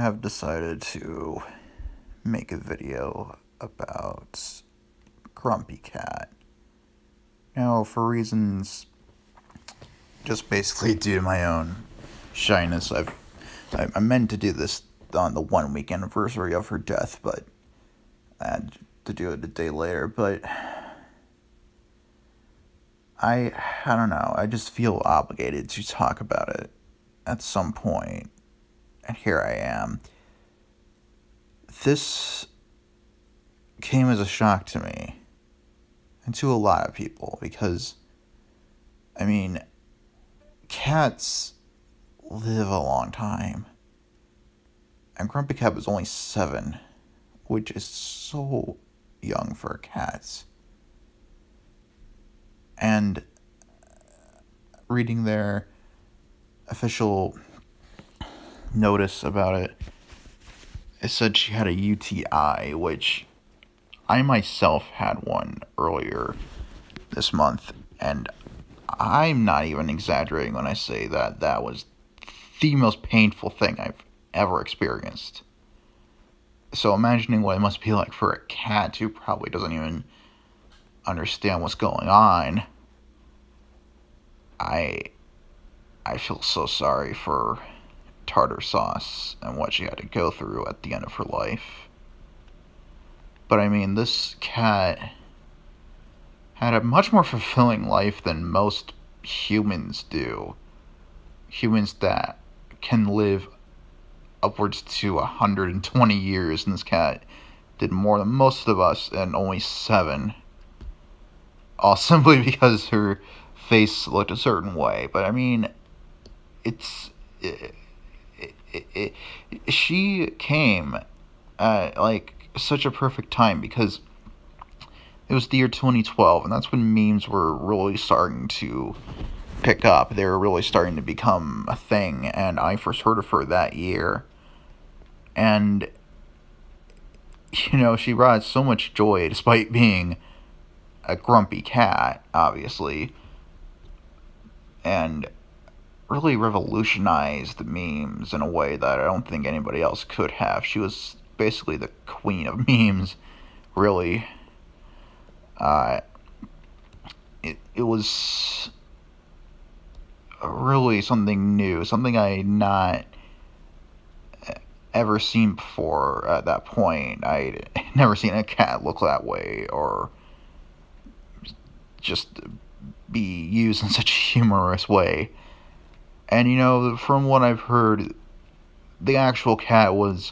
have decided to make a video about Grumpy Cat. Now, for reasons just basically due to my own shyness, I meant to do this on the 1 week anniversary of her death, but I had to do it a day later. But I don't know. I just feel obligated to talk about it at some point, and here I am. This came as a shock to me and to a lot of people because, I mean, cats live a long time. And Grumpy Cat was only 7, which is so young for cats. And reading their official notice about it, it said she had a UTI, which I myself had one earlier this month, and I'm not even exaggerating when I say that that was the most painful thing I've ever experienced. So imagining what it must be like for a cat who probably doesn't even understand what's going on, I feel so sorry for Tartar Sauce and what she had to go through at the end of her life. But I mean, this cat had a much more fulfilling life than most humans do. Humans that can live upwards to 120 years, and this cat did more than most of us in only 7. All simply because her face looked a certain way. But I mean, it's she came at like such a perfect time because it was the year 2012, and that's when memes were really starting to pick up. They were really starting to become a thing, and I first heard of her that year. And, you know, she brought so much joy despite being a grumpy cat, obviously, and really revolutionized the memes in a way that I don't think anybody else could have. She was basically the queen of memes, really. It was really something new, something I had not ever seen before at that point. I'd never seen a cat look that way or just be used in such a humorous way. And, you know, from what I've heard, the actual cat was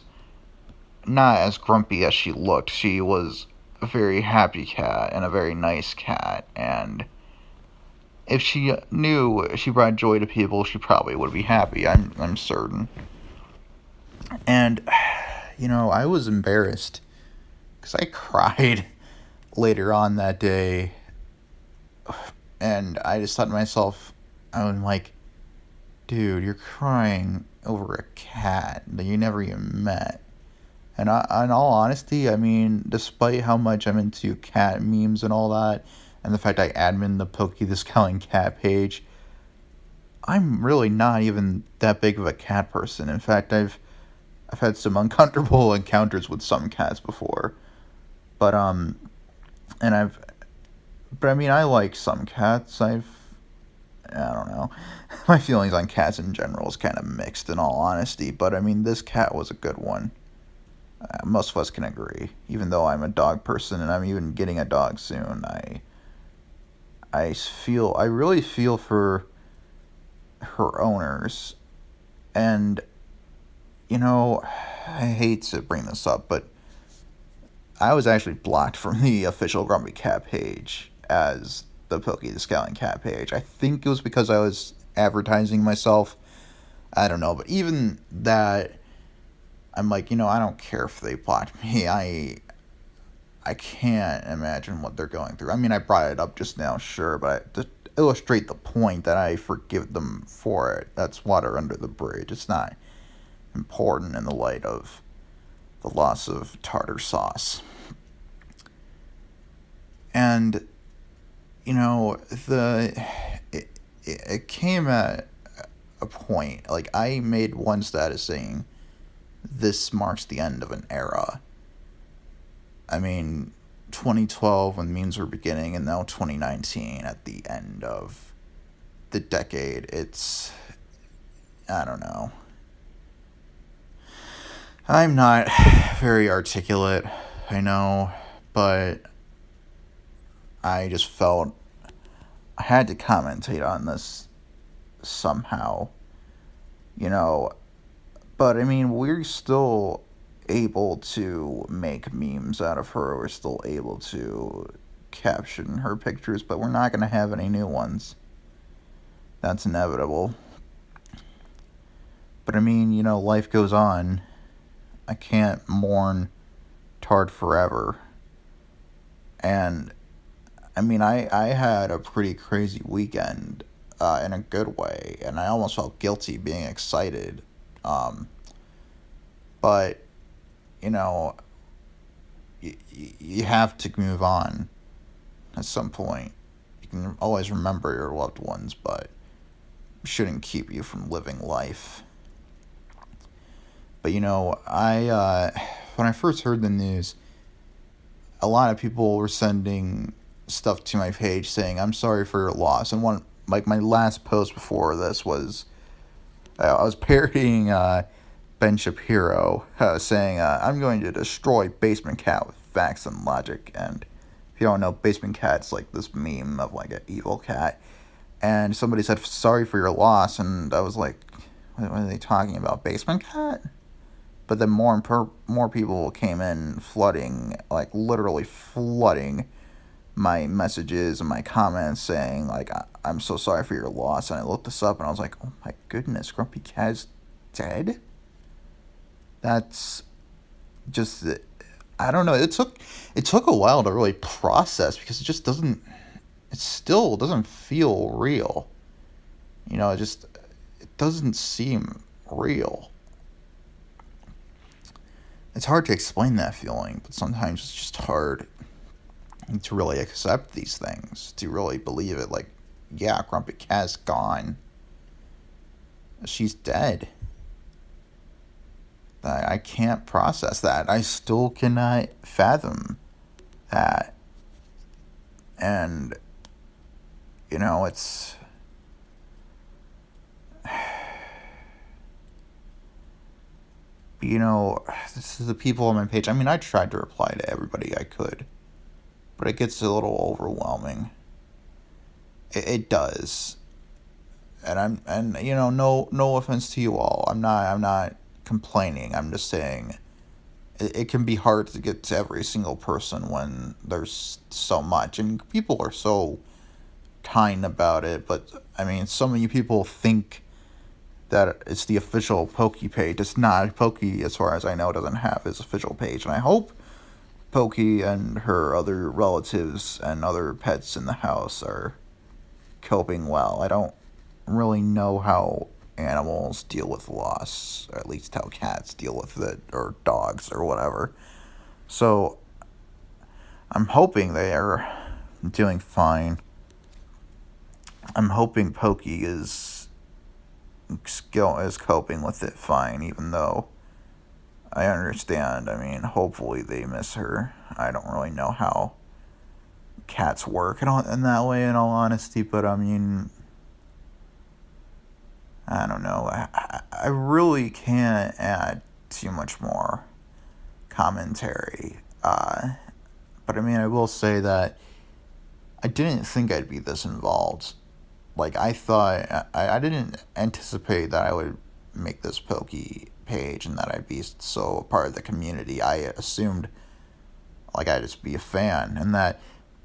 not as grumpy as she looked. She was a very happy cat and a very nice cat, and if she knew she brought joy to people, she probably would be happy. I'm certain. And, you know, I was embarrassed because I cried later on that day, and I just thought to myself, I'm like, dude, you're crying over a cat that you never even met. And in all honesty, I mean, despite how much I'm into cat memes and all that, and the fact I admin the Pokey the Scowling Cat page, I'm really not even that big of a cat person. In fact, I've had some uncomfortable encounters with some cats before, but and but I mean, I like some cats. I don't know. My feelings on cats in general is kind of mixed, in all honesty. But I mean, this cat was a good one. Most of us can agree. Even though I'm a dog person and I'm even getting a dog soon, I really feel for her owners. And, you know, I hate to bring this up, but I was actually blocked from the official Grumpy Cat page as the Pokey the Scowling Cat page. I think it was because I was advertising myself. I don't know, but even that, I'm like, you know, I don't care if they blocked me. I can't imagine what they're going through. I mean, I brought it up just now, sure, but to illustrate the point that I forgive them for it, that's water under the bridge. It's not important in the light of the loss of Tartar Sauce. And, you know, it came at a point, like, I made one status saying, this marks the end of an era. I mean, 2012 when memes were beginning, and now 2019 at the end of the decade. I don't know. I'm not very articulate, I know, but I just felt I had to commentate on this somehow, you know. But I mean, we're still able to make memes out of her. We're still able to caption her pictures, but we're not going to have any new ones. That's inevitable. But I mean, life goes on. I can't mourn Tard forever. And I mean, I had a pretty crazy weekend in a good way, and I almost felt guilty being excited. Um, but, you know, you have to move on at some point. You can always remember your loved ones, but it shouldn't keep you from living life. But, when I first heard the news, a lot of people were sending stuff to my page saying, "I'm sorry for your loss." And my last post before this was, I was parodying Ben Shapiro, saying, "I'm going to destroy Basement Cat with facts and logic." And if you don't know, Basement Cat's like this meme of like an evil cat. And somebody said, "Sorry for your loss," and I was like, "What are they talking about? Basement Cat?" But then more people came in flooding, like literally flooding my messages and my comments saying like, "I'm so sorry for your loss." And I looked this up and I was like, "Oh my goodness, Grumpy Cat is dead?" That's just, I don't know. It took a while to really process because it still doesn't feel real. It doesn't seem real. It's hard to explain that feeling, but sometimes it's just hard to really accept these things, to really believe it. Like, yeah, Grumpy Cat's gone. She's dead. I can't process that. I still cannot fathom that. And, it's. This is the people on my page. I mean, I tried to reply to everybody I could, but it gets a little overwhelming. It does. And no offense to you all. I'm not complaining. I'm just saying it can be hard to get to every single person when there's so much, and people are so kind about it. But I mean, so many people think that it's the official Pokey page. It's not. Pokey, as far as I know, doesn't have his official page, and I hope Pokey and her other relatives and other pets in the house are coping well. I don't really know how animals deal with loss, or at least how cats deal with it, or dogs, or whatever. So I'm hoping they are doing fine. I'm hoping Pokey is coping with it fine, even though I understand. I mean, hopefully they miss her. I don't really know how cats work in that way, in all honesty, but I mean, I don't know. I really can't add too much more commentary. But I mean, I will say that I didn't think I'd be this involved. Like, I thought, I didn't anticipate that I would make this Pokey page and that I'd be so a part of the community. I assumed, like, I'd just be a fan, and that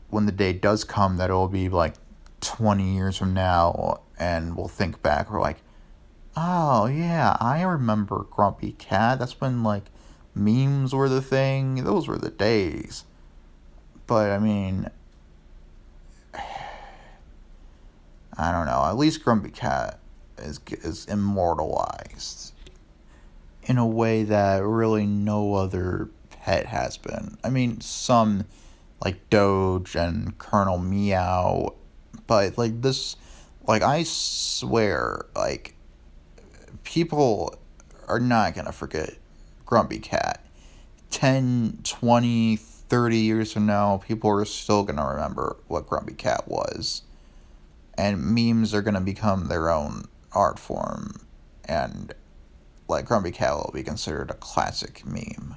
when the day does come, that it will be like 20 years from now, and we'll think back, we're like, "Oh, yeah, I remember Grumpy Cat. That's when, like, memes were the thing. Those were the days." But, I mean, I don't know. At least Grumpy Cat is immortalized in a way that really no other pet has been. I mean, some, like Doge and Colonel Meow, but, like, this, like, I swear, like, people are not gonna forget Grumpy Cat. 10, 20, 30 years from now, people are still going to remember what Grumpy Cat was. And memes are going to become their own art form. And, like, Grumpy Cat will be considered a classic meme.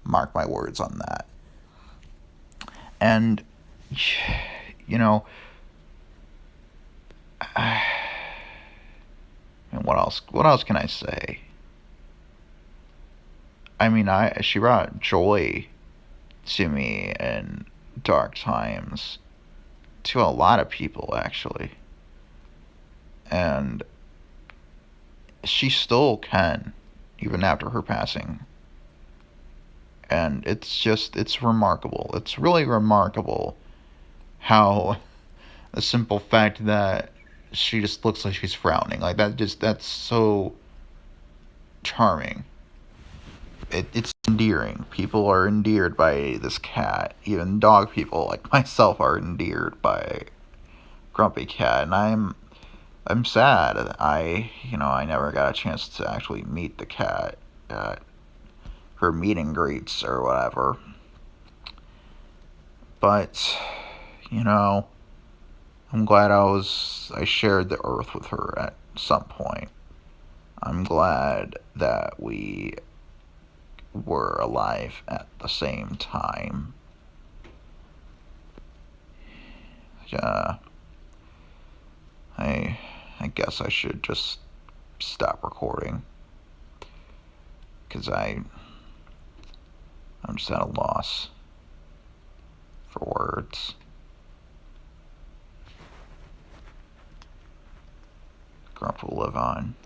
Mark my words on that. And, you know, I mean, what else? What else can I say? I mean, she brought joy to me in dark times, to a lot of people actually, and she still can, even after her passing. And it's remarkable. It's really remarkable how the simple fact that she just looks like she's frowning, like that's so charming. It's endearing. People are endeared by this cat. Even dog people like myself are endeared by Grumpy Cat, and I'm sad. I never got a chance to actually meet the cat at her meet and greets or whatever. But you know, I'm glad I shared the earth with her at some point. I'm glad that we were alive at the same time. Yeah, I guess I should just stop recording because I'm just at a loss for words. Grump will live on.